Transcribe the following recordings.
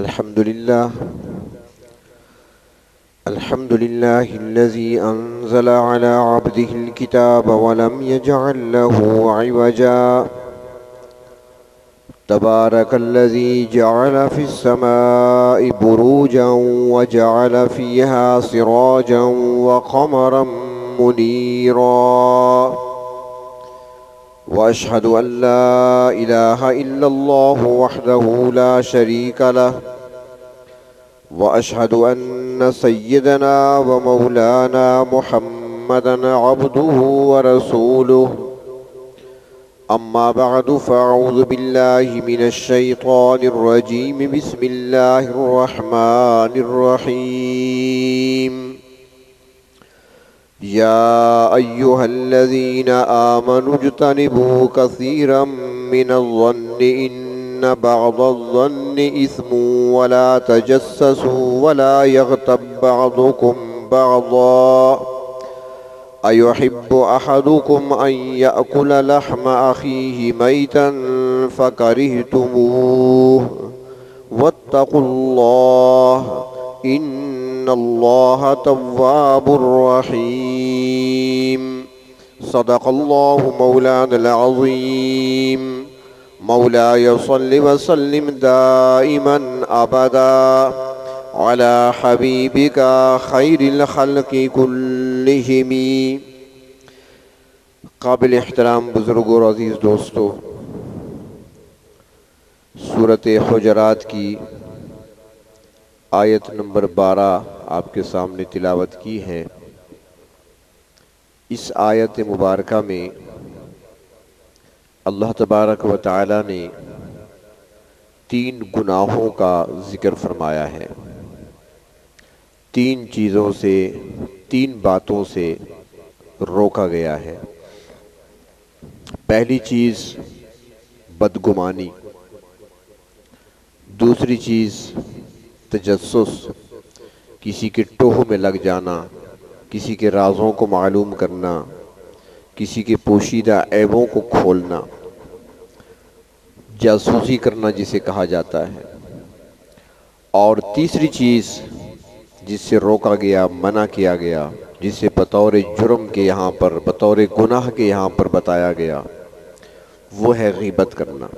الحمد لله الحمد لله الذي أنزل على عبده الكتاب ولم يجعل له عوجا تبارك الذي جعل في السماء بروجا وجعل فيها سراجا وقمرا منيرا وأشهد أن لا إله إلا الله وحده لا شريك له وأشهد أن سيدنا ومولانا محمدًا عبده ورسوله أما بعد فأعوذ بالله من الشيطان الرجيم بسم الله الرحمن الرحيم يا أيها الذين آمنوا اجتنبوا كثيرا من الظن إن بعض الظن إثم ولا تجسسوا ولا يغتب بعضكم بعضا أيحب أحدكم أن يأكل لحم أخيه ميتا فكرهتموه واتقوا الله إن الله تواب رحيم صدق الله مولانا العظيم مولاي صل وسلم دائما أبدا على حبيبك خير الخلق كلهم. قابل احترام بزرگوں اور عزیز دوستو، سورۃ حجرات کی آیت نمبر 12 آپ کے سامنے تلاوت کی ہے. اس آیت مبارکہ میں اللہ تبارک و تعالی نے 3 گناہوں کا ذکر فرمایا ہے. 3 چیزوں سے، 3 باتوں سے روکا گیا ہے. پہلی چیز بدگمانی، دوسری چیز تجسس، کسی کے ٹوہ میں لگ جانا، کسی کے رازوں کو معلوم کرنا، کسی کے پوشیدہ عیبوں کو کھولنا، جاسوسی کرنا جسے کہا جاتا ہے. اور تیسری چیز جس سے روکا گیا، منع کیا گیا، جسے بطور جرم کے یہاں پر، بطور گناہ کے یہاں پر بتایا گیا، وہ ہے غیبت کرنا.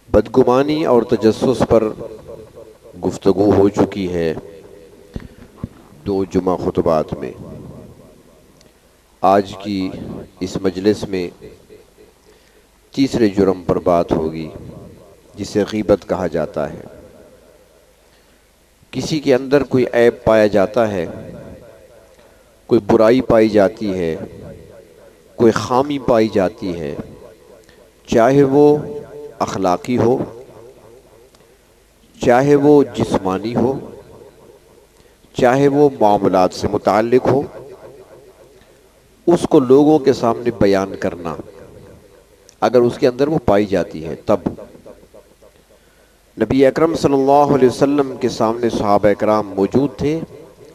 بدگمانی اور تجسس پر گفتگو ہو چکی ہے 2 جمعہ خطبات میں. آج کی اس مجلس میں تیسرے جرم پر بات ہوگی جسے غیبت کہا جاتا ہے. کسی کے اندر کوئی عیب پایا جاتا ہے، کوئی برائی پائی جاتی ہے، کوئی خامی پائی جاتی ہے، چاہے وہ اخلاقی ہو، چاہے وہ جسمانی ہو، چاہے وہ معاملات سے متعلق ہو، اس کو لوگوں کے سامنے بیان کرنا اگر اس کے اندر وہ پائی جاتی ہے تب. نبی اکرم صلی اللہ علیہ وسلم کے سامنے صحابہ اکرام موجود تھے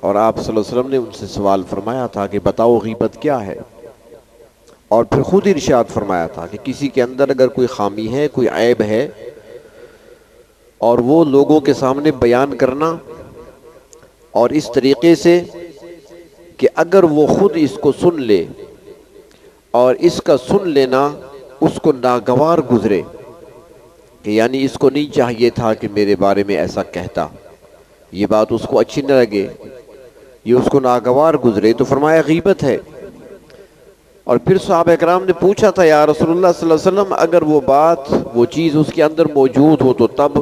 اور آپ صلی اللہ علیہ وسلم نے ان سے سوال فرمایا تھا کہ بتاؤ غیبت کیا ہے، اور پھر خود ارشاد فرمایا تھا کہ کسی کے اندر اگر کوئی خامی ہے، کوئی عیب ہے، اور وہ لوگوں کے سامنے بیان کرنا، اور اس طریقے سے کہ اگر وہ خود اس کو سن لے اور اس کا سن لینا اس کو ناگوار گزرے، کہ یعنی اس کو نہیں چاہیے تھا کہ میرے بارے میں ایسا کہتا، یہ بات اس کو اچھی نہ لگے، یہ اس کو ناگوار گزرے، تو فرمایا غیبت ہے. اور پھر صحابہ اکرام نے پوچھا تھا یا رسول اللہ صلی اللہ علیہ وسلم اگر وہ بات، وہ چیز اس کے اندر موجود ہو تو تب،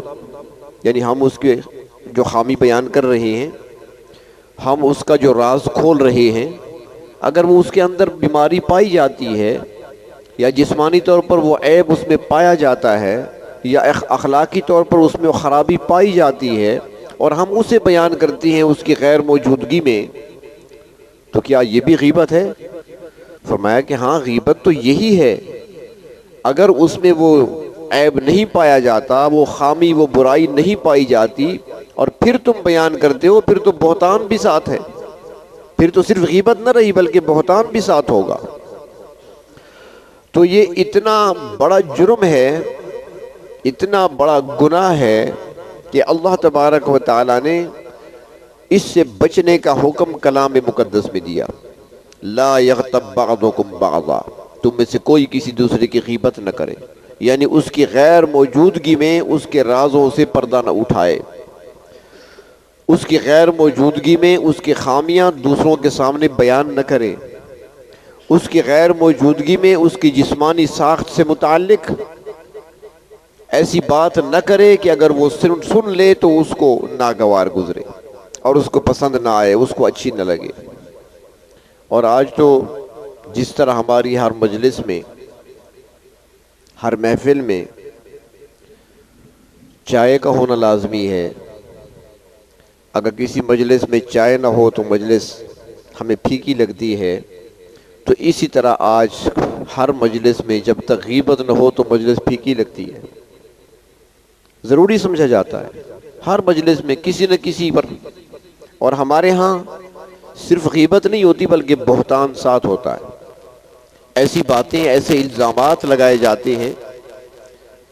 یعنی ہم اس کے جو خامی بیان کر رہے ہیں، ہم اس کا جو راز کھول رہے ہیں، اگر وہ اس کے اندر بیماری پائی جاتی ہے یا جسمانی طور پر وہ عیب اس میں پایا جاتا ہے یا اخلاقی طور پر اس میں خرابی پائی جاتی ہے اور ہم اسے بیان کرتے ہیں اس کی غیر موجودگی میں، تو کیا یہ بھی غیبت ہے؟ فرمایا کہ ہاں، غیبت تو یہی ہے. اگر اس میں وہ عیب نہیں پایا جاتا، وہ خامی، وہ برائی نہیں پائی جاتی، اور پھر تم بیان کرتے ہو، پھر تو بہتان بھی ساتھ ہے، پھر تو صرف غیبت نہ رہی بلکہ بہتان بھی ساتھ ہوگا. تو یہ اتنا بڑا جرم ہے، اتنا بڑا گناہ ہے کہ اللہ تبارک و تعالیٰ نے اس سے بچنے کا حکم کلام مقدس میں دیا، لا یغتب بعضکم بعضا، تم میں سے کوئی کسی دوسرے کی غیبت نہ کرے، یعنی اس کی غیر موجودگی میں اس کے رازوں سے پردہ نہ اٹھائے، اس کی غیر موجودگی میں اس کی خامیاں دوسروں کے سامنے بیان نہ کرے، اس کی غیر موجودگی میں اس کی جسمانی ساخت سے متعلق ایسی بات نہ کرے کہ اگر وہ سن لے تو اس کو ناگوار گزرے اور اس کو پسند نہ آئے، اس کو اچھی نہ لگے۔ اور آج تو جس طرح ہماری ہر مجلس میں، ہر محفل میں چائے کا ہونا لازمی ہے، اگر کسی مجلس میں چائے نہ ہو تو مجلس ہمیں پھیکی لگتی ہے، تو اسی طرح آج ہر مجلس میں جب تک غیبت نہ ہو تو مجلس پھیکی لگتی ہے، ضروری سمجھا جاتا ہے ہر مجلس میں کسی نہ کسی پر۔ اور ہمارے ہاں صرف غیبت نہیں ہوتی بلکہ بہتان ساتھ ہوتا ہے، ایسی باتیں، ایسے الزامات لگائے جاتے ہیں،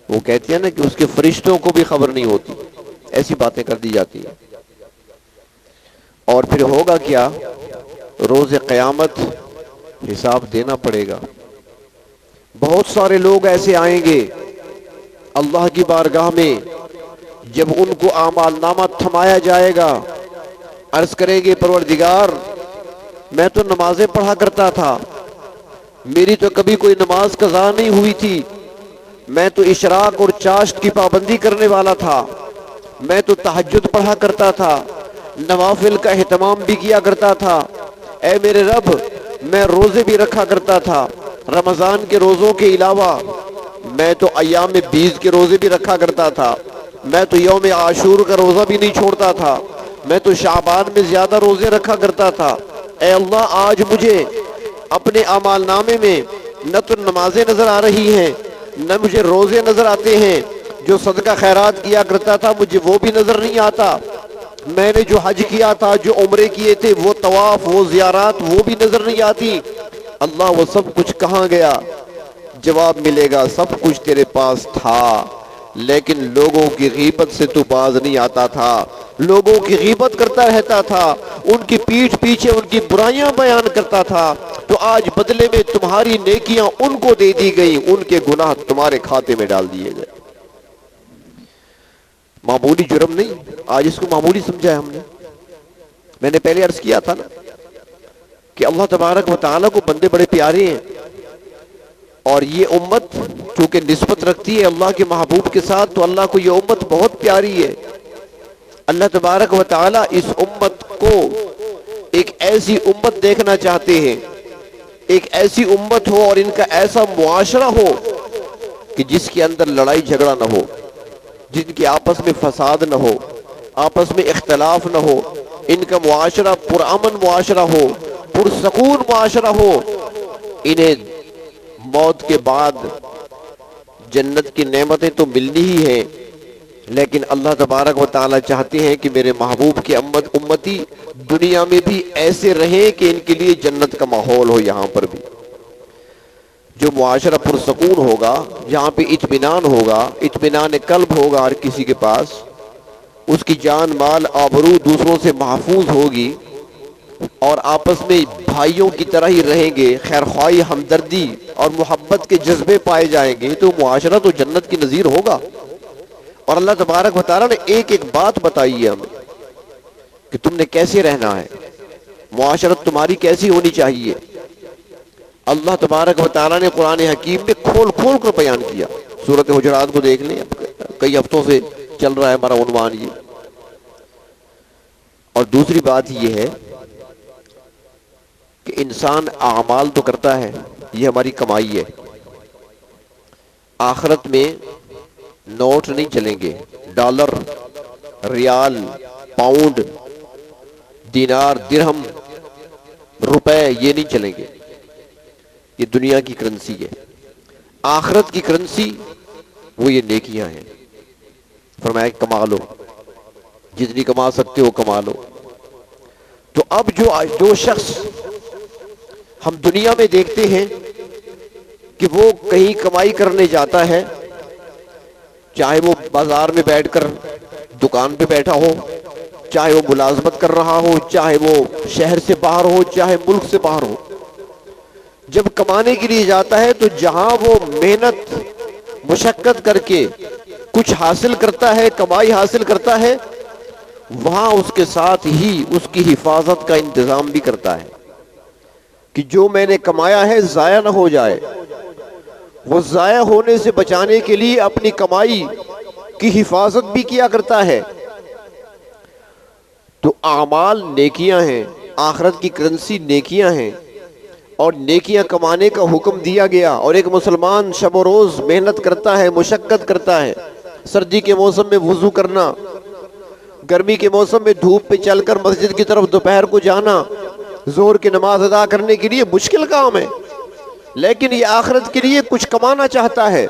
وہ کہتے ہیں نا کہ اس کے فرشتوں کو بھی خبر نہیں ہوتی، ایسی باتیں کر دی جاتی ہیں۔ اور پھر ہوگا کیا؟ روز قیامت حساب دینا پڑے گا۔ بہت سارے لوگ ایسے آئیں گے اللہ کی بارگاہ میں، جب ان کو اعمال نامہ تھمایا جائے گا، عرض کریں گے پروردگار میں تو نمازیں پڑھا کرتا تھا، میری تو کبھی کوئی نماز قضا نہیں ہوئی تھی، میں تو اشراق اور چاشت کی پابندی کرنے والا تھا، میں تو تہجد پڑھا کرتا تھا، نوافل کا اہتمام بھی کیا کرتا تھا، اے میرے رب میں روزے بھی رکھا کرتا تھا، رمضان کے روزوں کے علاوہ میں تو ایام بیز کے روزے بھی رکھا کرتا تھا، میں تو یوم عاشور کا روزہ بھی نہیں چھوڑتا تھا، میں تو شعبان میں زیادہ روزے رکھا کرتا تھا، اے اللہ آج مجھے اپنے اعمال نامے میں نہ تو نمازیں نظر آ رہی ہیں، نہ مجھے روزے نظر آتے ہیں، جو صدقہ خیرات کیا کرتا تھا مجھے وہ بھی نظر نہیں آتا، میں نے جو حج کیا تھا، جو عمرے کیے تھے، وہ طواف، وہ زیارات، وہ بھی نظر نہیں آتی، اللہ وہ سب کچھ کہاں گیا؟ جواب ملے گا سب کچھ تیرے پاس تھا، لیکن لوگوں کی غیبت سے تو باز نہیں آتا تھا، لوگوں کی غیبت کرتا رہتا تھا، ان کی پیٹھ پیچھے ان کی برائیاں بیان کرتا تھا، تو آج بدلے میں تمہاری نیکیاں ان کو دے دی گئی، ان کے گناہ تمہارے کھاتے میں ڈال دیے گئے۔ معمولی جرم نہیں، آج اس کو معمولی سمجھا ہے ہم نے۔ میں نے پہلے عرض کیا تھا نا کہ اللہ تبارک و تعالیٰ کو بندے بڑے پیارے ہیں، اور یہ امت چونکہ نسبت رکھتی ہے اللہ کے محبوب کے ساتھ، تو اللہ کو یہ امت بہت پیاری ہے۔ اللہ تبارک و تعالیٰ اس امت کو ایک ایسی امت دیکھنا چاہتے ہیں، ایک ایسی امت ہو اور ان کا ایسا معاشرہ ہو کہ جس کے اندر لڑائی جھگڑا نہ ہو، جن کے آپس میں فساد نہ ہو، آپس میں اختلاف نہ ہو، ان کا معاشرہ پرامن معاشرہ ہو، پرسکون معاشرہ ہو۔ انہیں موت کے بعد جنت کی نعمتیں تو ملنی ہی ہیں، لیکن اللہ تبارک و تعالیٰ چاہتے ہیں کہ میرے محبوب کی امتی دنیا میں بھی ایسے رہیں کہ ان کے لیے جنت کا ماحول ہو۔ یہاں پر بھی جو معاشرہ پرسکون ہوگا، جہاں پہ اطمینان ہوگا، اطمینان قلب ہوگا ہر کسی کے پاس، اس کی جان مال آبرو دوسروں سے محفوظ ہوگی، اور آپس میں بھائیوں کی طرح ہی رہیں گے، خیرخواہی، ہمدردی اور محبت کے جذبے پائے جائیں گے، تو معاشرہ تو جنت کی نظیر ہوگا۔ اور اللہ تبارک و تعالیٰ نے ایک ایک بات بتائی ہے ہمیں کہ تم نے کیسے رہنا ہے، معاشرت تمہاری کیسی ہونی چاہیے۔ اللہ تبارک و تعالیٰ نے قرآن حکیم میں کھول کھول کر بیان کیا۔ سورۃ حجرات کو دیکھ لیں، کئی ہفتوں سے چل رہا ہے ہمارا عنوان یہ۔ اور دوسری بات یہ ہے کہ انسان اعمال تو کرتا ہے، یہ ہماری کمائی ہے۔ آخرت میں نوٹ نہیں چلیں گے، ڈالر، ریال، پاؤنڈ، دینار، درہم، روپے، یہ نہیں چلیں گے، یہ دنیا کی کرنسی ہے۔ آخرت کی کرنسی وہ یہ نیکیاں ہیں۔ فرمایا کما لو، جتنی کما سکتے ہو کما لو۔ تو اب جو شخص ہم دنیا میں دیکھتے ہیں کہ وہ کہیں کمائی کرنے جاتا ہے، چاہے وہ بازار میں بیٹھ کر دکان پہ بیٹھا ہو، چاہے وہ ملازمت کر رہا ہو، چاہے وہ شہر سے باہر ہو، چاہے ملک سے باہر ہو، جب کمانے کے لیے جاتا ہے تو جہاں وہ محنت مشقت کر کے کچھ حاصل کرتا ہے، کمائی حاصل کرتا ہے، وہاں اس کے ساتھ ہی اس کی حفاظت کا انتظام بھی کرتا ہے کہ جو میں نے کمایا ہے ضائع نہ ہو جائے۔ وہ ضائع ہونے سے بچانے کے لیے اپنی کمائی کی حفاظت بھی کیا کرتا ہے۔ تو اعمال نیکیاں ہیں، آخرت کی کرنسی نیکیاں ہیں، اور نیکیاں کمانے کا حکم دیا گیا، اور ایک مسلمان شب و روز محنت کرتا ہے، مشقت کرتا ہے۔ سردی کے موسم میں وضو کرنا، گرمی کے موسم میں دھوپ پہ چل کر مسجد کی طرف دوپہر کو جانا، ظہر کی نماز ادا کرنے کے لیے مشکل کام ہے، لیکن یہ آخرت کے لیے کچھ کمانا چاہتا ہے۔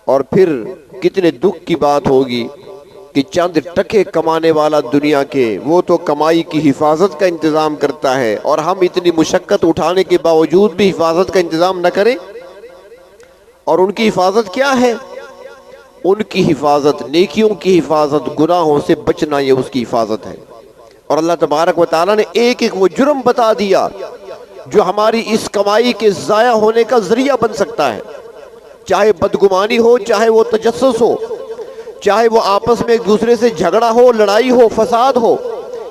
اور پھر کتنے دکھ کی بات ہوگی کہ چند ٹکے کمانے والا دنیا کے، وہ تو کمائی کی حفاظت کا انتظام کرتا ہے، اور ہم اتنی مشقت اٹھانے کے باوجود بھی حفاظت کا انتظام نہ کریں۔ اور ان کی حفاظت کیا ہے؟ ان کی حفاظت، نیکیوں کی حفاظت، گناہوں سے بچنا، یہ اس کی حفاظت ہے۔ اور اللہ تبارک و تعالیٰ نے ایک ایک وہ جرم بتا دیا جو ہماری اس کمائی کے ضائع ہونے کا ذریعہ بن سکتا ہے، چاہے بدگمانی ہو، چاہے وہ تجسس ہو، چاہے وہ آپس میں ایک دوسرے سے جھگڑا ہو، لڑائی ہو، فساد ہو،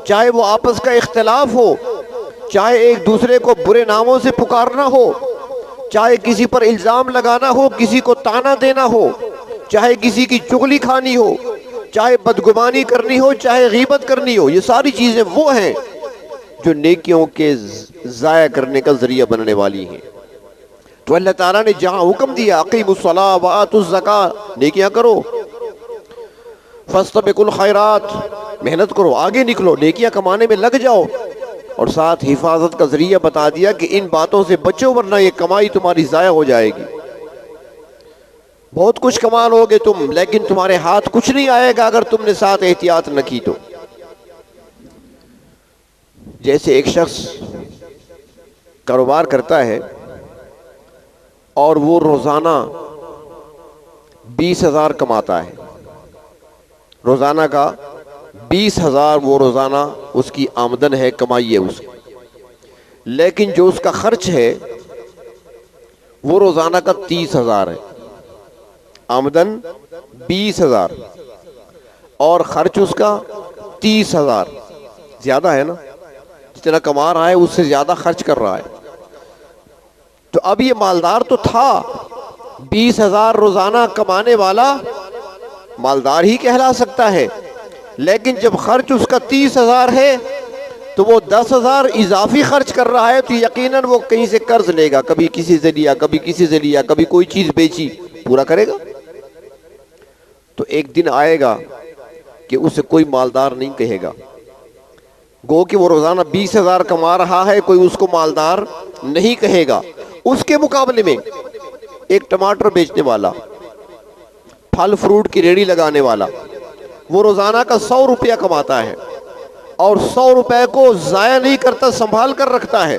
چاہے وہ آپس کا اختلاف ہو، چاہے ایک دوسرے کو برے ناموں سے پکارنا ہو، چاہے کسی پر الزام لگانا ہو، کسی کو طعنہ دینا ہو، چاہے کسی کی چغلی کھانی ہو، چاہے بدگمانی کرنی ہو، چاہے غیبت کرنی ہو، یہ ساری چیزیں وہ ہیں جو نیکیوں کے ضائع کرنے کا ذریعہ بننے والی ہیں۔ تو اللہ تعالیٰ نے جہاں حکم دیا اقیموا الصلاۃ وآتوا الزکاۃ، نیکیاں کرو، فاستبقوا الخیرات، محنت کرو، آگے نکلو، نیکیاں کمانے میں لگ جاؤ، اور ساتھ حفاظت کا ذریعہ بتا دیا کہ ان باتوں سے بچو ورنہ یہ کمائی تمہاری ضائع ہو جائے گی۔ بہت کچھ کما لو گے تم، لیکن تمہارے ہاتھ کچھ نہیں آئے گا اگر تم نے ساتھ احتیاط نہ کی تو۔ جیسے ایک شخص کاروبار کرتا ہے اور وہ روزانہ 20,000 کماتا ہے، روزانہ کا 20,000 وہ روزانہ اس کی آمدن ہے، کمائی ہے اس کی، لیکن جو اس کا خرچ ہے وہ روزانہ کا 30,000 ہے۔ آمدن 20,000 اور خرچ اس کا 30,000، زیادہ ہے نا؟ جتنا کما رہا ہے اس سے زیادہ خرچ کر رہا ہے۔ تو اب یہ مالدار تو تھا، 20,000 روزانہ کمانے والا مالدار ہی کہلا سکتا ہے، لیکن جب خرچ اس کا 30,000 ہے تو وہ 10,000 اضافی خرچ کر رہا ہے، تو یقیناً وہ کہیں سے قرض لے گا، کبھی کسی سے لیا، کبھی کسی سے لیا، کبھی کوئی چیز بیچی، پورا کرے گا۔ تو ایک دن آئے گا کہ اسے کوئی مالدار نہیں کہے گا، گو کہ وہ روزانہ 20,000 کما رہا ہے، کوئی اس کو مالدار نہیں کہے گا۔ اس کے مقابلے میں ایک ٹماٹر بیچنے والا، پھل فروٹ کی ریڑھی لگانے والا، وہ روزانہ کا 100 روپیہ کماتا ہے اور 100 روپے کو ضائع نہیں کرتا، سنبھال کر رکھتا ہے،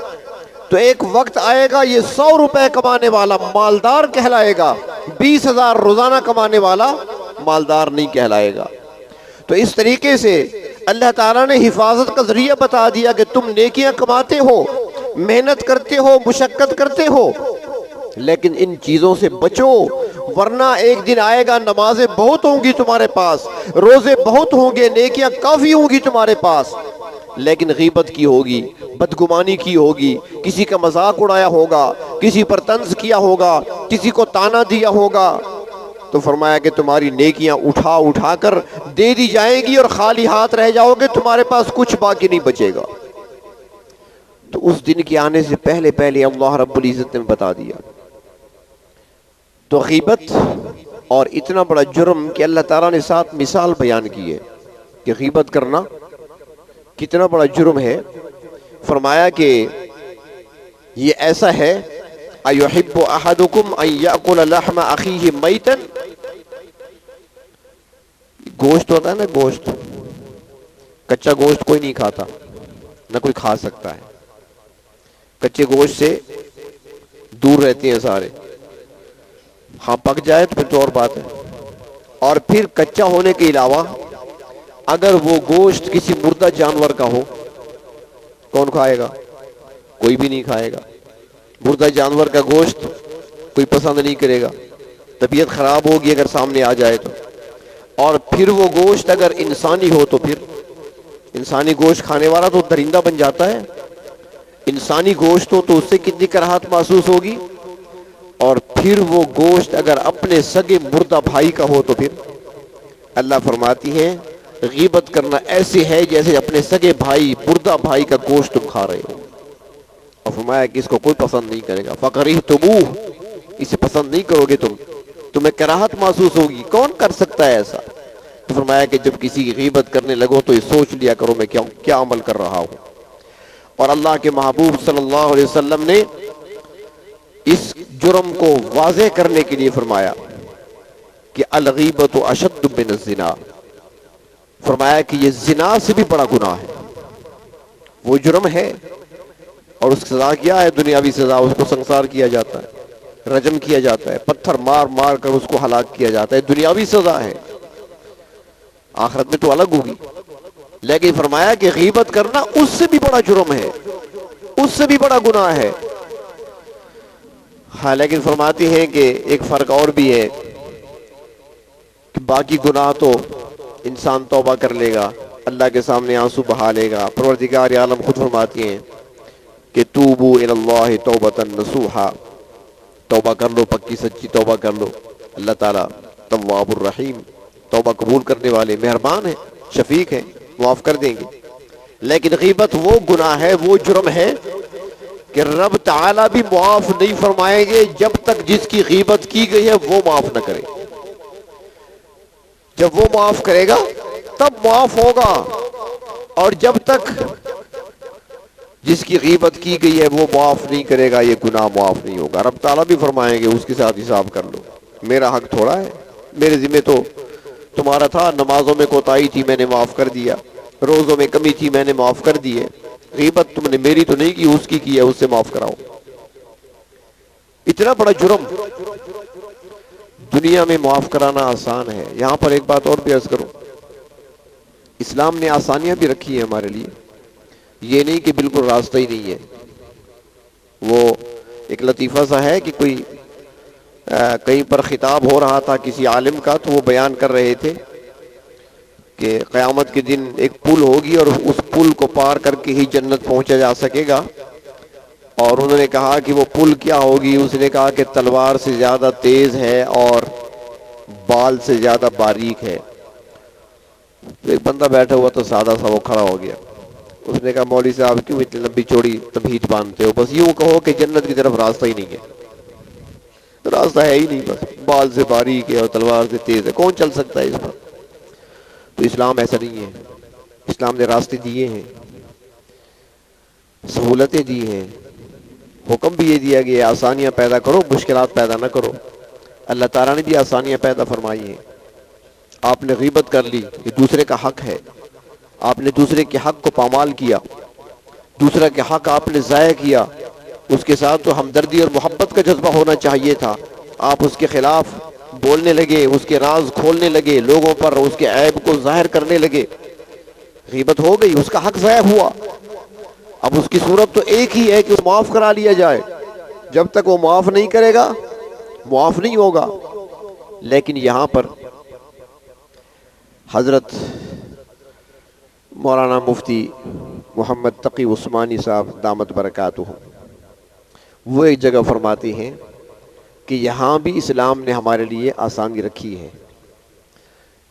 تو ایک وقت آئے گا یہ 100 روپے کمانے والا مالدار کہلائے گا، 20,000 روزانہ کمانے والا مالدار نہیں کہلائے گا۔ تو اس طریقے سے اللہ تعالیٰ نے حفاظت کا ذریعہ بتا دیا کہ تم نیکیاں کماتے ہو، محنت کرتے ہو، مشقت کرتے ہو، لیکن ان چیزوں سے بچو ورنہ ایک دن آئے گا نمازیں بہت ہوں گی تمہارے پاس، روزے بہت ہوں گے، نیکیاں کافی ہوں گی تمہارے پاس، لیکن غیبت کی ہوگی، بدگمانی کی ہوگی، کسی کا مذاق اڑایا ہوگا، کسی پر طنز کیا ہوگا، کسی کو طعنہ دیا ہوگا، تو فرمایا کہ تمہاری نیکیاں اٹھا اٹھا کر دے دی جائیں گی اور خالی ہاتھ رہ جاؤ گے، تمہارے پاس کچھ باقی نہیں بچے گا۔ تو اس دن کے آنے سے پہلے پہلے اللہ رب العزت نے بتا دیا۔ تو غیبت اور اتنا بڑا جرم کہ اللہ تعالیٰ نے ساتھ مثال بیان کی ہے کہ غیبت کرنا کتنا بڑا جرم ہے۔ فرمایا کہ یہ ایسا ہے، اَيُحِبُّ أَحَدُكُمْ أَن يَأْكُلَ لَحْمَ أَخِيهِ مَيْتًا، گوشت ہوتا ہے نا، گوشت، کچا گوشت کوئی نہیں کھاتا، نہ کوئی کھا سکتا ہے، کچے گوشت سے دور رہتے ہیں سارے، ہاں پک جائے تو پھر تو اور بات ہے، اور پھر کچا ہونے کے علاوہ اگر وہ گوشت کسی مردہ جانور کا ہو، کون کھائے گا؟ کوئی بھی نہیں کھائے گا۔ مردہ جانور کا گوشت کوئی پسند نہیں کرے گا، طبیعت خراب ہوگی اگر سامنے آ جائے تو۔ اور پھر وہ گوشت اگر انسانی ہو تو پھر انسانی گوشت کھانے والا تو درندہ بن جاتا ہے، انسانی گوشت ہو تو اس سے کتنی کراہت محسوس ہوگی۔ اور پھر وہ گوشت اگر اپنے سگے مردہ بھائی کا ہو تو پھر اللہ فرماتی ہے غیبت کرنا ایسے ہے جیسے اپنے سگے بھائی مردہ بھائی کا گوشت تم کھا رہے ہو۔ اور فرمایا کہ اس کو کوئی پسند نہیں کرے گا، فَكَرِهْتُمُوهُ، اسے پسند نہیں کرو گے تمہیں کراہت محسوس ہوگی، کون کر سکتا ہے ایسا؟ تو فرمایا کہ جب کسی کی غیبت کرنے لگو تو یہ سوچ لیا کرو میں کیا عمل کر رہا ہوں۔ اور اللہ کے محبوب صلی اللہ علیہ وسلم نے اس جرم کو واضح کرنے کے لیے فرمایا کہ الغیبت اشد من الزنا، فرمایا کہ یہ زنا سے بھی بڑا گناہ ہے، وہ جرم ہے اور اس کی سزا کیا ہے؟ دنیاوی سزا، اس کو سنسار کیا جاتا ہے، رجم کیا جاتا ہے، پتھر مار مار کر اس کو ہلاک کیا جاتا ہے، دنیاوی سزا ہے، آخرت میں تو الگ ہوگی۔ لیکن فرمایا کہ غیبت کرنا اس سے بھی بڑا جرم ہے، اس سے بھی بڑا گناہ ہے۔ ہاں لیکن فرماتی ہیں کہ ایک فرق اور بھی ہے کہ باقی گناہ تو انسان توبہ کر لے گا، اللہ کے سامنے آنسو بہا لے گا۔ پروردگار عالم خود فرماتی ہیں کہ توبو الی اللہ توبۃ نصوحا، توبہ کر لو، پکی سچی توبہ کر لو، اللہ تعالیٰ تواب الرحیم، توبہ قبول کرنے والے، مہربان ہیں، شفیق ہیں، معاف کر دیں گے۔ لیکن غیبت وہ گناہ ہے، وہ جرم ہے کہ رب تعالیٰ بھی معاف نہیں فرمائیں گے جب تک جس کی غیبت کی گئی ہے وہ معاف نہ کرے۔ جب وہ معاف کرے گا تب معاف ہوگا، اور جب تک جس کی غیبت کی گئی ہے وہ معاف نہیں کرے گا یہ گناہ معاف نہیں ہوگا۔ رب تعالیٰ بھی فرمائیں گے اس کے ساتھ حساب کر لو، میرا حق تھوڑا ہے، میرے ذمہ تو تمہارا تھا، نمازوں میں کوتاہی تھی میں نے معاف کر دیا، روزوں میں کمی تھی میں نے معاف کر دی ہے، غیبت تم نے میری تو نہیں کی، اس کی ہے، اس سے معاف کراؤ۔ اتنا بڑا جرم دنیا میں معاف کرانا آسان ہے۔ یہاں پر ایک بات اور بھی عرض کروں، اسلام نے آسانیاں بھی رکھی ہیں ہمارے لیے، یہ نہیں کہ بالکل راستہ ہی نہیں ہے۔ وہ ایک لطیفہ سا ہے کہ کوئی کہیں پر خطاب ہو رہا تھا کسی عالم کا، تو وہ بیان کر رہے تھے کہ قیامت کے دن ایک پل ہوگی اور اس پل کو پار کر کے ہی جنت پہنچا جا سکے گا۔ اور انہوں نے کہا کہ وہ پل کیا ہوگی؟ اس نے کہا کہ تلوار سے زیادہ تیز ہے اور بال سے زیادہ باریک ہے۔ تو ایک بندہ بیٹھا ہوا تو سادہ سا وہ کھڑا ہو گیا، اس نے کہا مولوی صاحب کیوں اتنی لمبی چوڑی تمہید باندھتے ہو؟ بس یوں کہو کہ جنت کی طرف راستہ ہی نہیں ہے، راستہ ہے ہی نہیں، بس بال سے باریک ہے اور تلوار سے تیز ہے، کون چل سکتا ہے اس پر؟ تو اسلام ایسا نہیں ہے، اسلام نے راستے دیے ہیں، سہولتیں دی ہیں، حکم بھی یہ دیا گیا آسانیاں پیدا کرو، مشکلات پیدا نہ کرو۔ اللہ تعالیٰ نے بھی آسانیاں پیدا فرمائی ہیں۔ آپ نے غیبت کر لی، یہ دوسرے کا حق ہے، آپ نے دوسرے کے حق کو پامال کیا، دوسرے کے حق آپ نے ضائع کیا، اس کے ساتھ تو ہمدردی اور محبت کا جذبہ ہونا چاہیے تھا، آپ اس کے خلاف بولنے لگے، اس کے راز کھولنے لگے، لوگوں پر اس کے عیب کو ظاہر کرنے لگے، غیبت ہو گئی، اس کا حق ضائع ہوا۔ اب اس کی صورت تو ایک ہی ہے کہ معاف کرا لیا جائے، جب تک وہ معاف نہیں کرے گا معاف نہیں ہوگا۔ لیکن یہاں پر حضرت مولانا مفتی محمد تقی عثمانی صاحب دامت برکاتہ وہ ایک جگہ فرماتے ہیں کہ یہاں بھی اسلام نے ہمارے لیے آسانی رکھی ہے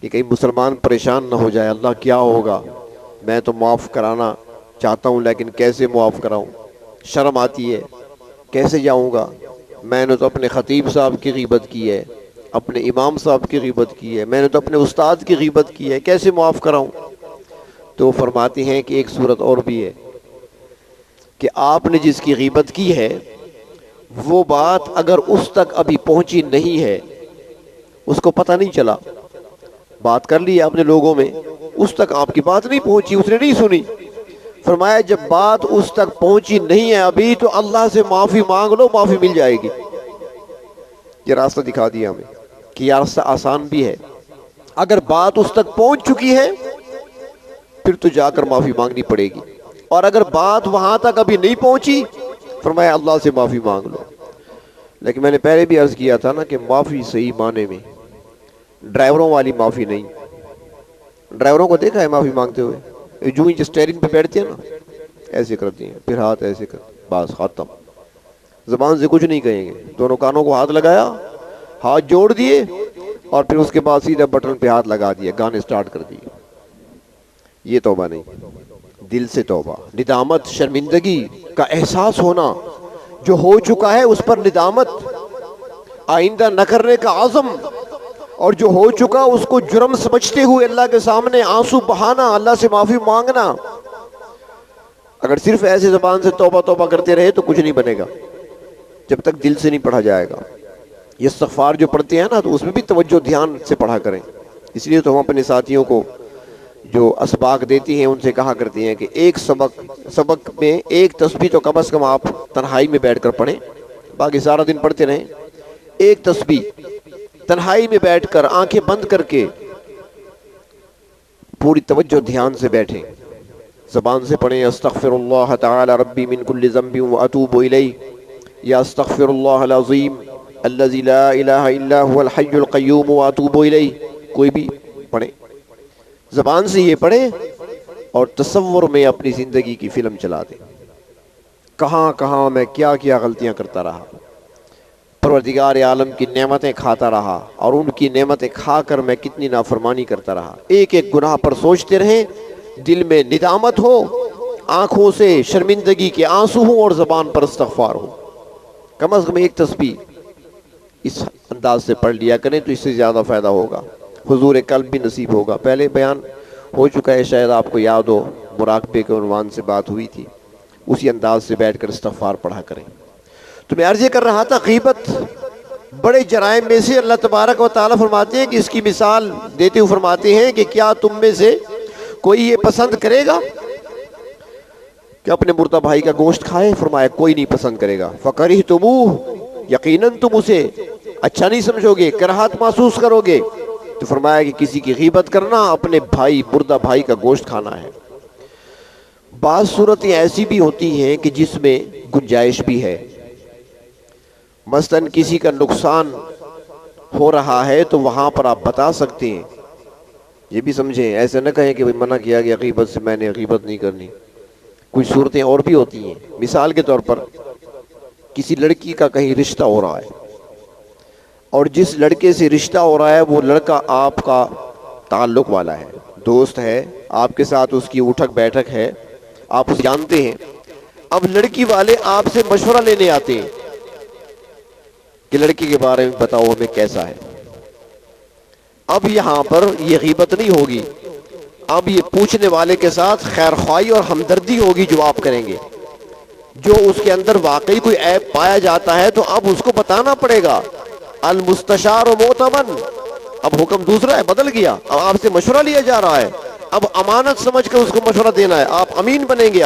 کہ کہیں مسلمان پریشان نہ ہو جائے، اللہ کیا ہوگا، میں تو معاف کرانا چاہتا ہوں لیکن کیسے معاف کراؤں، شرم آتی ہے، کیسے جاؤں گا، میں نے تو اپنے خطیب صاحب کی غیبت کی ہے، اپنے امام صاحب کی غیبت کی ہے، میں نے تو اپنے استاد کی غیبت کی ہے، کیسے معاف کراؤں؟ تو وہ فرماتے ہیں کہ ایک صورت اور بھی ہے کہ آپ نے جس کی غیبت کی ہے وہ بات اگر اس تک ابھی پہنچی نہیں ہے، اس کو پتہ نہیں چلا، بات کر لی آپ نے لوگوں میں، اس تک آپ کی بات نہیں پہنچی، اس نے نہیں سنی، فرمایا جب بات اس تک پہنچی نہیں ہے ابھی تو اللہ سے معافی مانگ لو، معافی مل جائے گی۔ یہ راستہ دکھا دیا ہمیں کہ یہ راستہ آسان بھی ہے، اگر بات اس تک پہنچ چکی ہے پھر تو جا کر معافی مانگنی پڑے گی، اور اگر بات وہاں تک ابھی نہیں پہنچی فرمایا اللہ سے معافی مانگ لو۔ لیکن میں نے پہلے بھی عرض کیا تھا نا کہ معافی صحیح معنی میں ڈرائیوروں والی معافی نہیں۔ ڈرائیوروں کو دیکھا ہے معافی مانگتے ہوئے، جو ہی اسٹیئرنگ پہ بیٹھتے ہیں نا ایسے کرتی ہیں، پھر ہاتھ ایسے کر، بس ختم، زبان سے کچھ نہیں کہیں گے، دونوں کانوں کو ہاتھ لگایا، ہاتھ جوڑ دیے، اور پھر اس کے بعد سیدھا بٹن پہ ہاتھ لگا دیا، گانے سٹارٹ کر دیے۔ یہ توبہ نہیں، دل سے توبہ، ندامت، شرمندگی کا احساس ہونا، جو ہو چکا ہے اس پر ندامت، آئندہ نہ کرنے کا عزم، اور جو ہو چکا اس کو جرم سمجھتے ہوئے اللہ کے سامنے آنسو بہانا، اللہ سے معافی مانگنا۔ اگر صرف ایسے زبان سے توبہ توبہ کرتے رہے تو کچھ نہیں بنے گا جب تک دل سے نہیں پڑھا جائے گا۔ یہ استغفار جو پڑھتے ہیں نا تو اس میں بھی توجہ دھیان سے پڑھا کریں۔ اس لیے تو ہم اپنے ساتھیوں کو جو اسباق دیتی ہیں ان سے کہا کرتی ہیں کہ ایک سبق میں ایک تسبیح تو کم از کم آپ تنہائی میں بیٹھ کر پڑھیں، باقی سارا دن پڑھتے رہیں۔ ایک تسبیح تنہائی میں بیٹھ کر آنکھیں بند کر کے پوری توجہ دھیان سے بیٹھیں، زبان سے پڑھیں، استغفر اللہ تعالی ربی من کل ذنب واتوب الیہ، یا استغفر اللہ العظیم الذی لا الہ الا هو الحی القیوم واتوب الیہ، کوئی بھی پڑھیں، زبان سے یہ پڑھیں اور تصور میں اپنی زندگی کی فلم چلا دیں، کہاں کہاں میں کیا کیا غلطیاں کرتا رہا، پروردگار عالم کی نعمتیں کھاتا رہا، اور ان کی نعمتیں کھا کر میں کتنی نافرمانی کرتا رہا۔ ایک ایک گناہ پر سوچتے رہیں، دل میں ندامت ہو، آنکھوں سے شرمندگی کے آنسو ہوں، اور زبان پر استغفار ہو۔ کم از کم ایک تسبیح اس انداز سے پڑھ لیا کریں تو اس سے زیادہ فائدہ ہوگا، حضور قلب بھی نصیب ہوگا۔ پہلے بیان ہو چکا ہے، شاید آپ کو یاد ہو، مراقبے کے عنوان سے بات ہوئی تھی، اسی انداز سے بیٹھ کر استغفار پڑھا کریں۔ تو میں عرض یہ کر رہا تھا، غیبت بڑے جرائم میں سے اللہ تبارک و تعالیٰ فرماتے ہیں کہ اس کی مثال دیتے ہوئے فرماتے ہیں کہ کیا تم میں سے کوئی یہ پسند کرے گا کہ اپنے مردہ بھائی کا گوشت کھائے؟ فرمایا کوئی نہیں پسند کرے گا۔ فَكَرِهْتُمُوهُ، یقیناً تم اسے اچھا نہیں سمجھو گے، کراہت محسوس کرو گے۔ تو فرمایا کہ کسی کی غیبت کرنا اپنے بھائی، مردہ بھائی کا گوشت کھانا ہے۔ بعض صورتیں ایسی بھی ہوتی ہیں کہ جس میں گنجائش بھی ہے، مثلاً کسی کا نقصان ہو رہا ہے تو وہاں پر آپ بتا سکتے ہیں، یہ بھی سمجھیں، ایسے نہ کہیں کہ منع کیا گیا غیبت سے، میں نے غیبت نہیں کرنی۔ کچھ صورتیں اور بھی ہوتی ہیں، مثال کے طور پر کسی لڑکی کا کہیں رشتہ ہو رہا ہے، اور جس لڑکے سے رشتہ ہو رہا ہے وہ لڑکا آپ کا تعلق والا ہے، دوست ہے، آپ کے ساتھ اس کی اٹھک بیٹھک ہے، آپ اسے جانتے ہیں۔ اب لڑکی والے آپ سے مشورہ لینے آتے ہیں کہ لڑکی کے بارے میں بتاؤ ہمیں کیسا ہے۔ اب یہاں پر یہ غیبت نہیں ہوگی، اب یہ پوچھنے والے کے ساتھ خیر خواہی اور ہمدردی ہوگی جو آپ کریں گے۔ جو اس کے اندر واقعی کوئی عیب پایا جاتا ہے تو اب اس کو بتانا پڑے گا۔ المستشار و مؤتمن، اب حکم دوسرا ہے، بدل گیا، اب آپ سے مشورہ لیا جا رہا ہے، اب امانت سمجھ کر اس کو مشورہ دینا ہے، آپ امین بنیں گے۔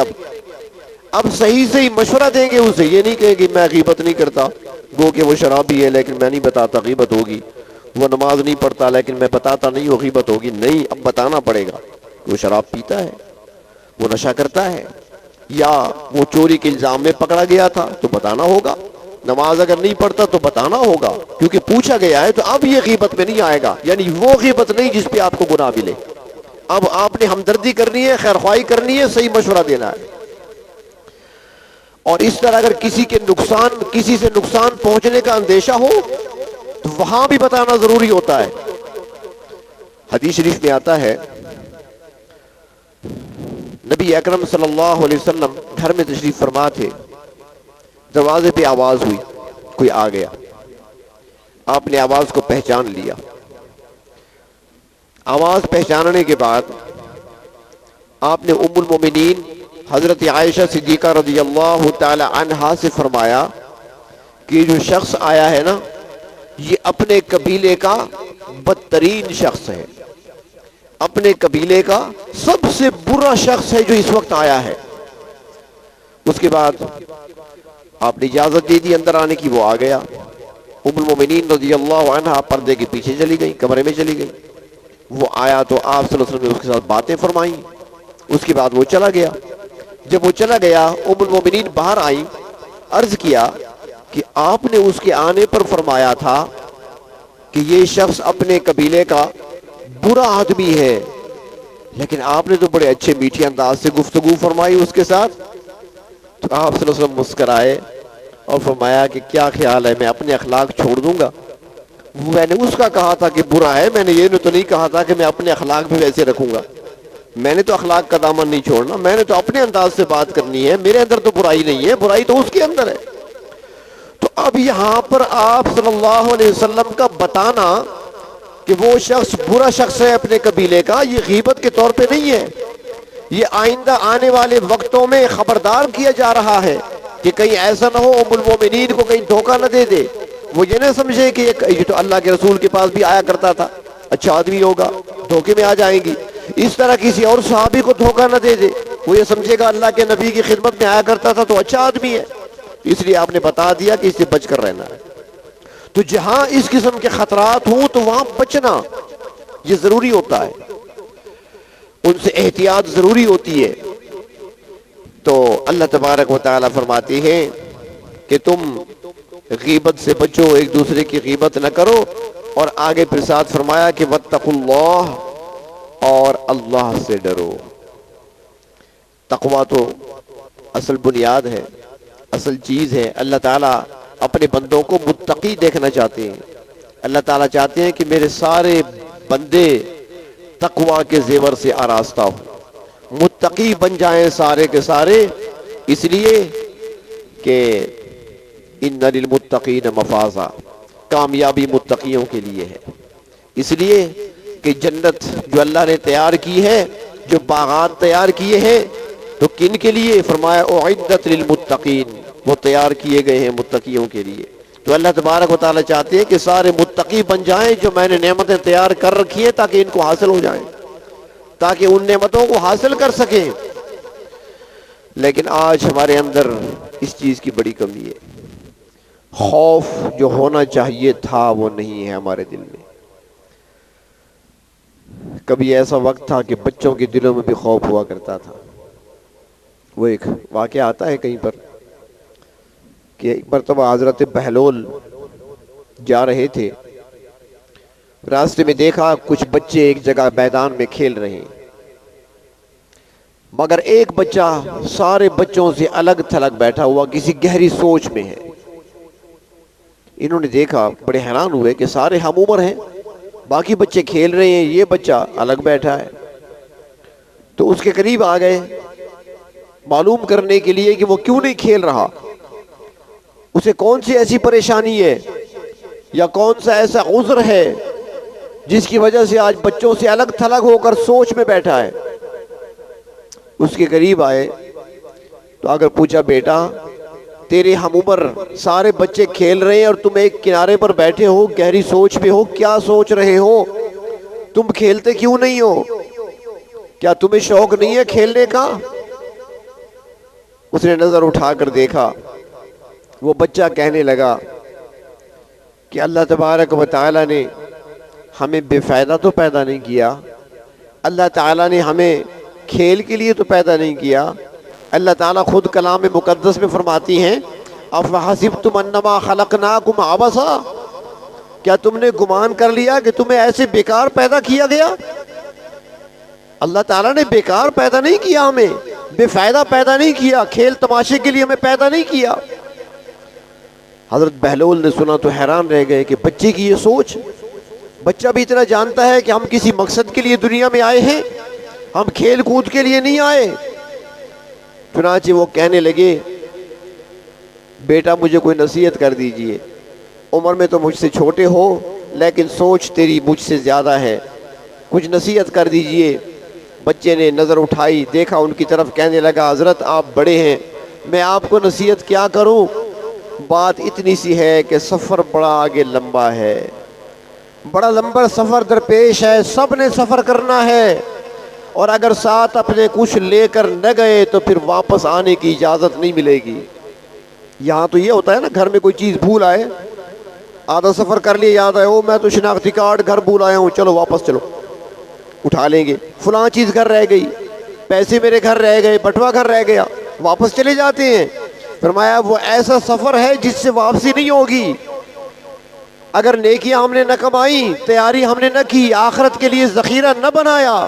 اب صحیح سے ہی مشورہ دیں گے اسے، یہ نہیں کہیں گے میں غیبت نہیں کرتا، گو کہ وہ شرابی ہے لیکن میں نہیں بتاتا غیبت ہوگی، وہ نماز نہیں پڑھتا لیکن میں بتاتا نہیں وہ غیبت ہوگی۔ نہیں، اب بتانا پڑے گا، وہ شراب پیتا ہے، وہ نشہ کرتا ہے، یا وہ چوری کے الزام میں پکڑا گیا تھا تو بتانا ہوگا، نماز اگر نہیں پڑھتا تو بتانا ہوگا، کیونکہ پوچھا گیا ہے۔ تو اب یہ غیبت میں نہیں آئے گا، یعنی وہ غیبت نہیں جس پہ آپ کو گناہ ملے۔ اب آپ نے ہمدردی کرنی ہے، خیر خواہی کرنی ہے، صحیح مشورہ دینا ہے۔ اور اس طرح اگر کسی سے نقصان پہنچنے کا اندیشہ ہو تو وہاں بھی بتانا ضروری ہوتا ہے۔ حدیث شریف میں آتا ہے، نبی اکرم صلی اللہ علیہ وسلم گھر میں تشریف فرما تھے، دروازے پہ آواز ہوئی، کوئی آ گیا، آپ نے آواز کو پہچان لیا۔ آواز پہچاننے کے بعد آپ نے ام المومنین حضرت عائشہ صدیقہ رضی اللہ تعالی عنہا سے فرمایا کہ جو شخص آیا ہے نا، یہ اپنے قبیلے کا بدترین شخص ہے، اپنے قبیلے کا سب سے برا شخص ہے جو اس وقت آیا ہے۔ اس کے بعد آپ نے اجازت دے دی اندر آنے کی، وہ آ گیا۔ ام المومنین رضی اللہ عنہا پردے کے پیچھے چلی گئی، کمرے میں چلی گئی، وہ آیا تو آپ صلی اللہ علیہ وسلم نے اس کے ساتھ باتیں فرمائیں، اس کے بعد وہ چلا گیا۔ جب وہ چلا گیا ام المومنین باہر آئیں، عرض کیا کہ آپ نے اس کے آنے پر فرمایا تھا کہ یہ شخص اپنے قبیلے کا برا آدمی ہے، لیکن آپ نے تو بڑے اچھے میٹھے انداز سے گفتگو فرمائی اس کے ساتھ۔ تو آپ صلی اللہ علیہ وسلم مسکرائے اور فرمایا کہ کیا خیال ہے میں اپنے اخلاق چھوڑ دوں گا؟ میں نے اس کا کہا تھا کہ برا ہے، میں نے یہ تو نہیں کہا تھا کہ میں اپنے اخلاق بھی ویسے رکھوں گا۔ میں نے تو اخلاق کا دامن نہیں چھوڑنا، میں نے تو اپنے انداز سے بات کرنی ہے، میرے اندر تو برائی نہیں ہے، برائی تو اس کے اندر ہے۔ تو اب یہاں پر آپ صلی اللہ علیہ وسلم کا بتانا کہ وہ شخص برا شخص ہے اپنے قبیلے کا، یہ غیبت کے طور پہ نہیں ہے، یہ آئندہ آنے والے وقتوں میں خبردار کیا جا رہا ہے کہ کہیں ایسا نہ ہو ام المومنین کو کہیں دھوکہ نہ دے دے، وہ یہ نہ سمجھے کہ یہ تو اللہ کے رسول کے پاس بھی آیا کرتا تھا، اچھا آدمی ہوگا، دھوکے میں آ جائیں گی۔ اس طرح کسی اور صحابی کو دھوکہ نہ دے دے، وہ یہ سمجھے گا اللہ کے نبی کی خدمت میں آیا کرتا تھا تو اچھا آدمی ہے، اس لیے آپ نے بتا دیا کہ اس سے بچ کر رہنا ہے۔ تو جہاں اس قسم کے خطرات ہوں تو وہاں بچنا یہ ضروری ہوتا ہے، ان سے احتیاط ضروری ہوتی ہے۔ تو اللہ تبارک و تعالیٰ فرماتے ہیں کہ تم غیبت سے بچو، ایک دوسرے کی غیبت نہ کرو، اور آگے پھر ساتھ فرمایا کہ واتقوا اللہ، اور اللہ سے ڈرو۔ تقویٰ تو اصل بنیاد ہے، اصل چیز ہے۔ اللہ تعالیٰ اپنے بندوں کو متقی دیکھنا چاہتے ہیں، اللہ تعالیٰ چاہتے ہیں کہ میرے سارے بندے تقویٰ کے زیور سے آراستہ ہوں، متقی بن جائیں سارے کے سارے، اس لیے کہ ان للمتقین مفازا، کامیابی متقیوں کے لیے ہے، اس لیے کہ جنت جو اللہ نے تیار کی ہے، جو باغات تیار کیے ہیں، تو کن کے لیے؟ فرمایا اعدت للمتقین، وہ تیار کیے گئے ہیں متقیوں کے لیے۔ تو اللہ تبارک و تعالیٰ چاہتے ہیں کہ سارے متقی بن جائیں جو میں نے نعمتیں تیار کر رکھی ہیں، تاکہ ان کو حاصل ہو جائیں، تاکہ ان نعمتوں کو حاصل کر سکیں۔ لیکن آج ہمارے اندر اس چیز کی بڑی کمی ہے، خوف جو ہونا چاہیے تھا وہ نہیں ہے ہمارے دل میں۔ کبھی ایسا وقت تھا کہ بچوں کے دلوں میں بھی خوف ہوا کرتا تھا۔ وہ ایک واقعہ آتا ہے کہیں پر کہ ایک مرتبہ حضرت بہلول جا رہے تھے، راستے میں دیکھا کچھ بچے ایک جگہ میدان میں کھیل رہے ہیں، مگر ایک بچہ سارے بچوں سے الگ تھلگ بیٹھا ہوا کسی گہری سوچ میں ہے۔ انہوں نے دیکھا، بڑے حیران ہوئے کہ سارے ہم عمر ہیں، باقی بچے کھیل رہے ہیں، یہ بچہ الگ بیٹھا ہے۔ تو اس کے قریب آ گئے معلوم کرنے کے لیے کہ وہ کیوں نہیں کھیل رہا، اسے کون سی ایسی پریشانی ہے یا کون سا ایسا عذر ہے جس کی وجہ سے آج بچوں سے الگ تھلگ ہو کر سوچ میں بیٹھا ہے۔ اس کے قریب آئے تو اگر پوچھا، بیٹا تیرے ہم عمر سارے بچے کھیل رہے ہیں اور تم ایک کنارے پر بیٹھے ہو، گہری سوچ میں ہو، کیا سوچ رہے ہو؟ تم کھیلتے کیوں نہیں ہو؟ کیا تمہیں شوق نہیں ہے کھیلنے کا؟ اس نے نظر اٹھا کر دیکھا، وہ بچہ کہنے لگا کہ اللہ تبارک و تعالیٰ نے ہمیں بے فائدہ تو پیدا نہیں کیا، اللہ تعالیٰ نے ہمیں کھیل کے لیے تو پیدا نہیں کیا۔ اللہ تعالیٰ خود کلام مقدس میں فرماتی ہیں، افحسبتم انما خلقناکم عبثا، کیا تم نے گمان کر لیا کہ تمہیں ایسے بیکار پیدا کیا گیا؟ اللہ تعالیٰ نے بیکار پیدا نہیں کیا، ہمیں بے فائدہ پیدا نہیں کیا، کھیل تماشے کے لیے ہمیں پیدا نہیں کیا۔ حضرت بہلول نے سنا تو حیران رہ گئے کہ بچے کی یہ سوچ، بچہ بھی اتنا جانتا ہے کہ ہم کسی مقصد کے لیے دنیا میں آئے ہیں، ہم کھیل کود کے لیے نہیں آئے۔ چنانچہ وہ کہنے لگے، بیٹا مجھے کوئی نصیحت کر دیجئے، عمر میں تو مجھ سے چھوٹے ہو لیکن سوچ تیری مجھ سے زیادہ ہے، کچھ نصیحت کر دیجئے۔ بچے نے نظر اٹھائی، دیکھا ان کی طرف، کہنے لگا، حضرت آپ بڑے ہیں، میں آپ کو نصیحت کیا کروں؟ بات اتنی سی ہے کہ سفر بڑا آگے لمبا ہے، بڑا لمبا سفر درپیش ہے، سب نے سفر کرنا ہے، اور اگر ساتھ اپنے کچھ لے کر نہ گئے تو پھر واپس آنے کی اجازت نہیں ملے گی۔ یہاں تو یہ ہوتا ہے نا، گھر میں کوئی چیز بھول آئے، آدھا سفر کر لیے، یاد آئے، او میں تو شناختی کارڈ گھر بھول آیا ہوں، چلو واپس چلو، اٹھا لیں گے، فلاں چیز گھر رہ گئی، پیسے میرے گھر رہ گئے، بٹوا گھر رہ گیا، واپس چلے جاتے ہیں۔ فرمایا وہ ایسا سفر ہے جس سے واپسی نہیں ہوگی۔ اگر نیکیاں ہم نے نہ کمائی، تیاری ہم نے نہ کی، آخرت کے لیے ذخیرہ نہ بنایا،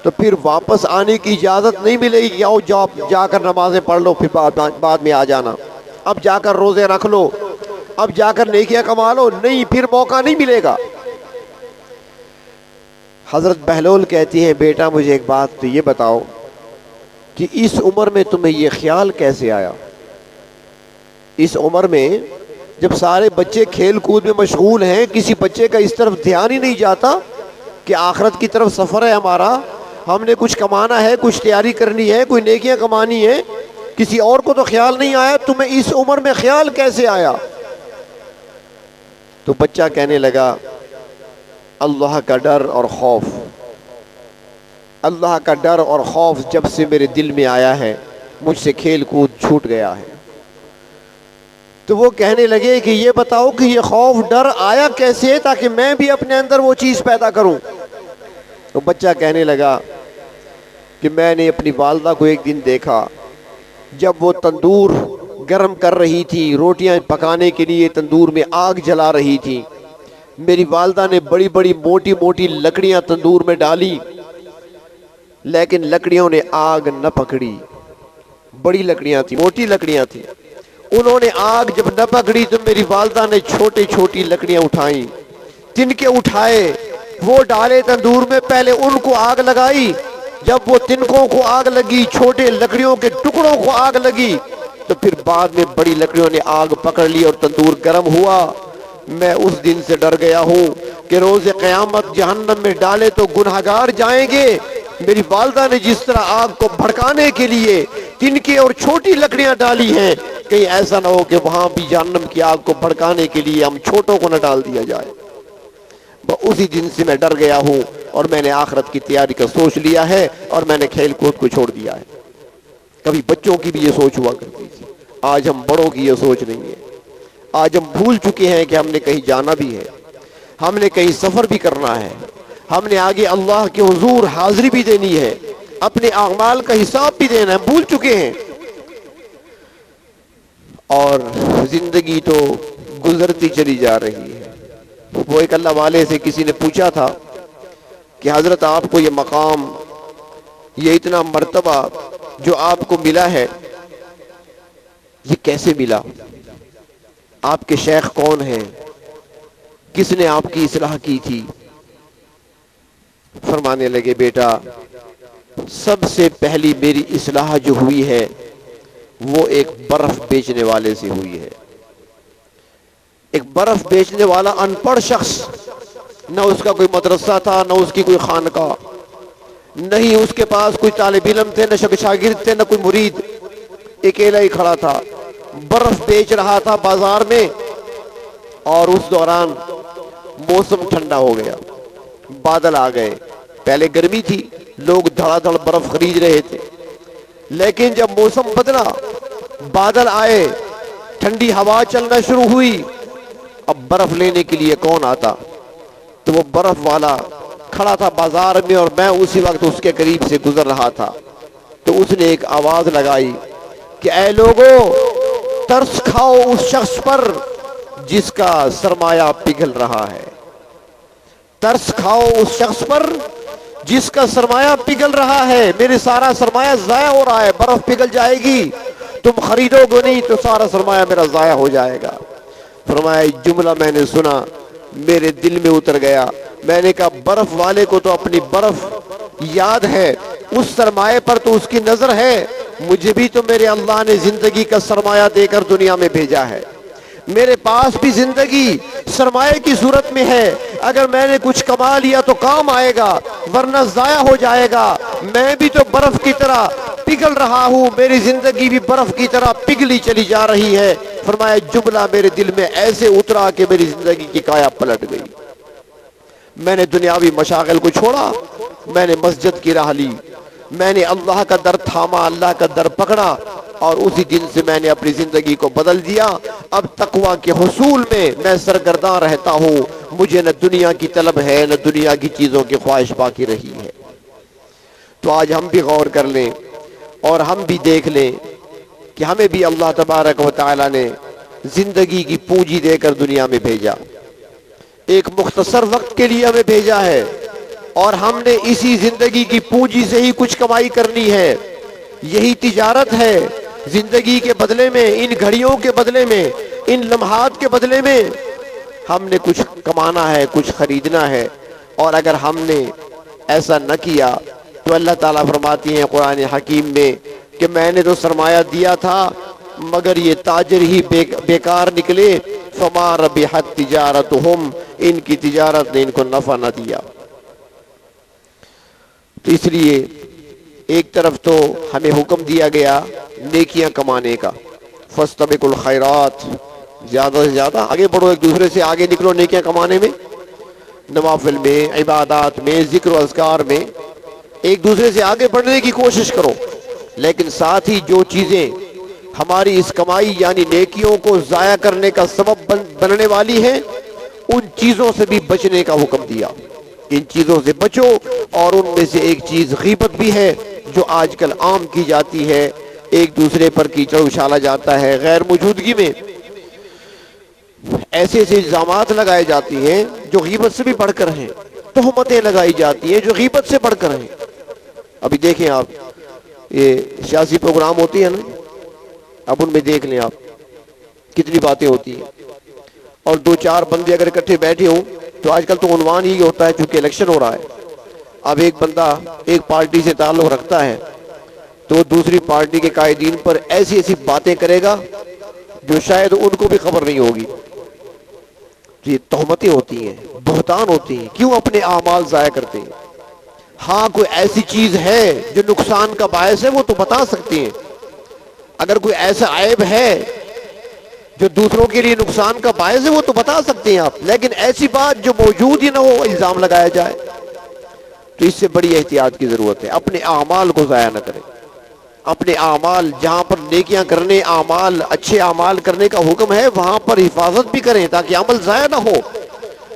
تو پھر واپس آنے کی اجازت نہیں ملے گی۔ آؤ جا کر نمازیں پڑھ لو، پھر بعد میں آ جانا، اب جا کر روزے رکھ لو، اب جا کر نیکیاں کما لو، نہیں، پھر موقع نہیں ملے گا۔ حضرت بہلول کہتی ہیں بیٹا مجھے ایک بات تو یہ بتاؤ کہ اس عمر میں تمہیں یہ خیال کیسے آیا؟ اس عمر میں جب سارے بچے کھیل کود میں مشغول ہیں، کسی بچے کا اس طرف دھیان ہی نہیں جاتا کہ آخرت کی طرف سفر ہے ہمارا، ہم نے کچھ کمانا ہے، کچھ تیاری کرنی ہے، کوئی نیکیاں کمانی ہے، کسی اور کو تو خیال نہیں آیا، تمہیں اس عمر میں خیال کیسے آیا؟ تو بچہ کہنے لگا اللہ کا ڈر اور خوف، اللہ کا ڈر اور خوف جب سے میرے دل میں آیا ہے مجھ سے کھیل کود چھوٹ گیا ہے۔ تو وہ کہنے لگے کہ یہ بتاؤ کہ یہ خوف ڈر آیا کیسے تاکہ میں بھی اپنے اندر وہ چیز پیدا کروں۔ تو بچہ کہنے لگا کہ میں نے اپنی والدہ کو ایک دن دیکھا جب وہ تندور گرم کر رہی تھی، روٹیاں پکانے کے لیے تندور میں آگ جلا رہی تھی، میری والدہ نے بڑی بڑی موٹی موٹی لکڑیاں تندور میں ڈالی، لیکن لکڑیوں نے آگ نہ پکڑی، بڑی لکڑیاں تھیں، موٹی لکڑیاں تھیں، انہوں نے آگ جب نہ پکڑی تو میری والدہ نے چھوٹی چھوٹی لکڑیاں اٹھائیں، تنکے اٹھائے، وہ ڈالے تندور میں، پہلے ان کو آگ لگائی، جب وہ تنکوں کو آگ لگی، چھوٹے لکڑیوں کے ٹکڑوں کو آگ لگی، تو پھر بعد میں بڑی لکڑیوں نے آگ پکڑ لی اور تندور گرم ہوا۔ میں اس دن سے ڈر گیا ہوں کہ روز قیامت جہنم میں ڈالے تو گنہگار جائیں گے۔ میری والدہ نے جس طرح آگ کو بھڑکانے کے لیے تنکے اور چھوٹی لکڑیاں ڈالی ہیں، کہیں ایسا نہ ہو کہ وہاں بھی جہنم کی آگ کو بھڑکانے کے لیے ہم چھوٹوں کو نہ ڈال دیا جائے۔ اسی دن سے میں ڈر گیا ہوں اور میں نے آخرت کی تیاری کا سوچ لیا ہے اور میں نے کھیل کود کو چھوڑ دیا ہے۔ کبھی بچوں کی بھی یہ سوچ ہوا کرتی تھی، آج ہم بڑوں کی یہ سوچ نہیں ہے۔ آج ہم بھول چکے ہیں کہ ہم نے کہیں جانا بھی ہے، ہم نے کہیں سفر بھی کرنا ہے، ہم نے آگے اللہ کے حضور حاضری بھی دینی ہے، اپنے اعمال کا حساب بھی دینا ہے، بھول چکے ہیں۔ اور زندگی تو گزرتی چلی جا رہی ہے۔ وہ ایک اللہ والے سے کسی نے پوچھا تھا کہ حضرت آپ کو یہ مقام، یہ اتنا مرتبہ جو آپ کو ملا ہے، یہ کیسے ملا؟ آپ کے شیخ کون ہیں؟ کس نے آپ کی اصلاح کی تھی؟ فرمانے لگے بیٹا سب سے پہلی میری اصلاح جو ہوئی ہے وہ ایک برف بیچنے والے سے ہوئی ہے۔ ایک برف بیچنے والا ان پڑھ شخص، نہ اس کا کوئی مدرسہ تھا، نہ اس کی کوئی خانقاہ، نہیں اس کے پاس کوئی طالب علم تھے، نہ شاگرد تھے، نہ کوئی مرید، اکیلا ہی کھڑا تھا، برف بیچ رہا تھا بازار میں۔ اور اس دوران موسم ٹھنڈا ہو گیا، بادل آ گئے، پہلے گرمی تھی، لوگ دھڑا دھڑ برف خرید رہے تھے، لیکن جب موسم بدلا، بادل آئے، ٹھنڈی ہوا چلنا شروع ہوئی، اب برف لینے کے لیے کون آتا؟ تو وہ برف والا کھڑا تھا بازار میں اور میں اسی وقت اس کے قریب سے گزر رہا تھا۔ تو اس نے ایک آواز لگائی کہ اے لوگو، ترس کھاؤ اس شخص پر جس کا سرمایہ پگھل رہا ہے، ترس کھاؤ اس شخص پر جس کا سرمایہ پگھل رہا ہے، میرے سارا سرمایہ ضائع ہو رہا ہے، برف پگھل جائے گی، تم خریدو گے نہیں تو سارا سرمایہ میرا ضائع ہو جائے گا۔ فرمایا جملہ میں نے سنا، میرے دل میں اتر گیا، میں نے کہا برف والے کو تو اپنی برف یاد ہے، اس سرمایہ پر تو اس کی نظر ہے، مجھے بھی تو میرے اللہ نے زندگی کا سرمایہ دے کر دنیا میں بھیجا ہے، میرے پاس بھی زندگی سرمایہ کی صورت میں ہے، اگر میں نے کچھ کما لیا تو کام آئے گا ورنہ ضائع ہو جائے گا، میں بھی تو برف کی طرح پگھل رہا ہوں، میری زندگی بھی برف کی طرح پگھلی چلی جا رہی ہے۔ فرمایا جملہ میرے دل میں ایسے اترا کہ میری زندگی کی کایا پلٹ گئی، میں نے دنیاوی مشاغل کو چھوڑا، میں نے مسجد کی راہ لی، میں نے اللہ کا در تھاما، اللہ کا در پکڑا، اور اسی دن سے میں نے اپنی زندگی کو بدل دیا۔ اب تقویٰ کے حصول میں میں سرگرداں رہتا ہوں، مجھے نہ دنیا کی طلب ہے نہ دنیا کی چیزوں کی خواہش باقی رہی ہے۔ تو آج ہم بھی غور کر لیں اور ہم بھی دیکھ لیں کہ ہمیں بھی اللہ تبارک و تعالی نے زندگی کی پونجی دے کر دنیا میں بھیجا، ایک مختصر وقت کے لیے ہمیں بھیجا ہے، اور ہم نے اسی زندگی کی پونجی سے ہی کچھ کمائی کرنی ہے۔ یہی تجارت ہے، زندگی کے بدلے میں، ان گھڑیوں کے بدلے میں، ان لمحات کے بدلے میں ہم نے کچھ کمانا ہے، کچھ خریدنا ہے۔ اور اگر ہم نے ایسا نہ کیا تو اللہ تعالیٰ فرماتی ہیں قرآن حکیم میں کہ میں نے تو سرمایہ دیا تھا مگر یہ تاجر ہی بیکار نکلے، فما ربحت تجارتہم، ان کی تجارت نے ان کو نفع نہ دیا۔ تو اس لیے ایک طرف تو ہمیں حکم دیا گیا نیکیاں کمانے کا، فاستبقوا الخیرات، زیادہ سے زیادہ آگے بڑھو، ایک دوسرے سے آگے نکلو نیکیاں کمانے میں، نوافل میں، عبادات میں، ذکر و اذکار میں ایک دوسرے سے آگے بڑھنے کی کوشش کرو۔ لیکن ساتھ ہی جو چیزیں ہماری اس کمائی یعنی نیکیوں کو ضائع کرنے کا سبب بننے والی ہیں ان چیزوں سے بھی بچنے کا حکم دیا، ان چیزوں سے بچو۔ اور ان میں سے ایک چیز غیبت بھی ہے جو آج کل عام کی جاتی ہے، ایک دوسرے پر کیچڑ اچھالا جاتا ہے، غیر موجودگی میں ایسے ایسے الزامات لگائے جاتی ہیں جو غیبت سے بھی بڑھ کر ہیں، تہمتیں لگائی جاتی ہیں جو غیبت سے بڑھ کر ہیں۔ ابھی دیکھیں آپ یہ سیاسی پروگرام ہوتی ہیں نا، اب ان میں دیکھ لیں آپ کتنی باتیں ہوتی ہیں، اور دو چار بندے اگر اکٹھے بیٹھے ہوں تو آج کل تو عنوان ہی ہوتا ہے چونکہ الیکشن ہو رہا ہے۔ اب ایک بندہ ایک پارٹی سے تعلق رکھتا ہے تو وہ دوسری پارٹی کے قائدین پر ایسی ایسی باتیں کرے گا جو شاید ان کو بھی خبر نہیں ہوگی۔ یہ تہمتیں ہوتی ہیں، بہتان ہوتی ہیں، کیوں اپنے اعمال ضائع کرتے ہیں؟ ہاں کوئی ایسی چیز ہے جو نقصان کا باعث ہے وہ تو بتا سکتے ہیں، اگر کوئی ایسا عیب ہے جو دوسروں کے لیے نقصان کا باعث ہے وہ تو بتا سکتے ہیں آپ، لیکن ایسی بات جو موجود ہی نہ ہو الزام لگایا جائے تو اس سے بڑی احتیاط کی ضرورت ہے۔ اپنے اعمال کو ضائع نہ کریں، اپنے اعمال جہاں پر نیکیاں کرنے، اعمال اچھے اعمال کرنے کا حکم ہے وہاں پر حفاظت بھی کریں تاکہ عمل ضائع نہ ہو،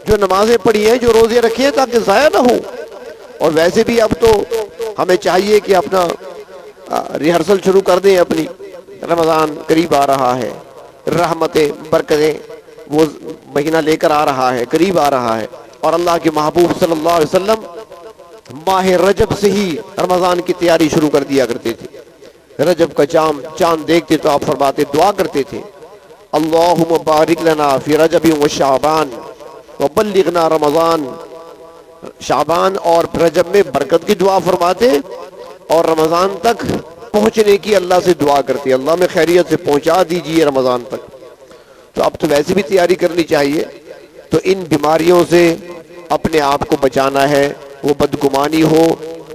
جو نمازیں پڑھی ہیں، جو روزے رکھے ہیں تاکہ ضائع نہ ہو۔ اور ویسے بھی اب تو ہمیں چاہیے کہ اپنا ریہرسل شروع کر دیں اپنی، رمضان قریب آ رہا ہے، رحمتیں برکتیں وہ مہینہ لے کر آ رہا ہے، قریب آ رہا ہے، اور اللہ کے محبوب صلی اللہ علیہ وسلم ماہ رجب سے ہی رمضان کی تیاری شروع کر دیا کرتے تھے۔ رجب کا چاند دیکھتے تو آپ فرماتے دعا کرتے تھے اللہم بارک لنا فی رجب و شعبان وبلغنا رمضان، شعبان اور رجب میں برکت کی دعا فرماتے اور رمضان تک پہنچنے کی اللہ سے دعا کرتے، اللہ میں خیریت سے پہنچا دیجئے رمضان تک۔ تو اب تو ویسے بھی تیاری کرنی چاہیے۔ تو ان بیماریوں سے اپنے آپ کو بچانا ہے، وہ بدگمانی ہو،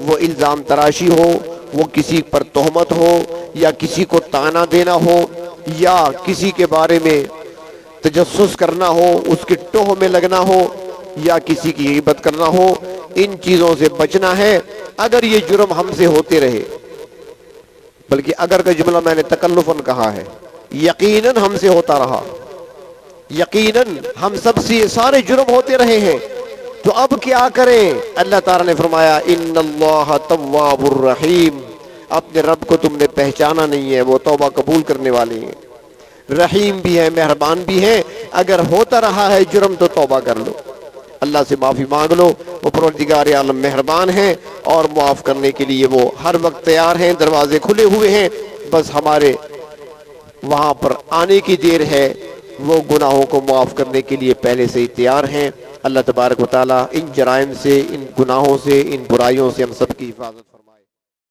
وہ الزام تراشی ہو، وہ کسی پر تہمت ہو، یا کسی کو طعنہ دینا ہو، یا کسی کے بارے میں تجسس کرنا ہو، اس کی ٹوہ میں لگنا ہو، یا کسی کی غیبت کرنا ہو، ان چیزوں سے بچنا ہے اگر یہ جرم ہم سے ہوتے رہے۔ بلکہ اگر کا جملہ میں نے تکلفاً کہا ہے، یقیناً ہم سے ہوتا رہا، یقیناً ہم سب سے یہ سارے جرم ہوتے رہے ہیں، تو اب کیا کریں؟ اللہ تعالیٰ نے فرمایا ان اللہ تواب الرحیم، اپنے رب کو تم نے پہچانا نہیں ہے، وہ توبہ قبول کرنے والے ہیں، رحیم بھی ہے، مہربان بھی ہے۔ اگر ہوتا رہا ہے جرم تو توبہ کر لو، اللہ سے معافی مانگ لو، وہ پروردگار عالم مہربان ہیں اور معاف کرنے کے لیے وہ ہر وقت تیار ہیں، دروازے کھلے ہوئے ہیں، بس ہمارے وہاں پر آنے کی دیر ہے، وہ گناہوں کو معاف کرنے کے لیے پہلے سے ہی تیار ہیں۔ اللہ تبارک و تعالی ان جرائم سے، ان گناہوں سے، ان برائیوں سے ہم سب کی حفاظت فرمائے۔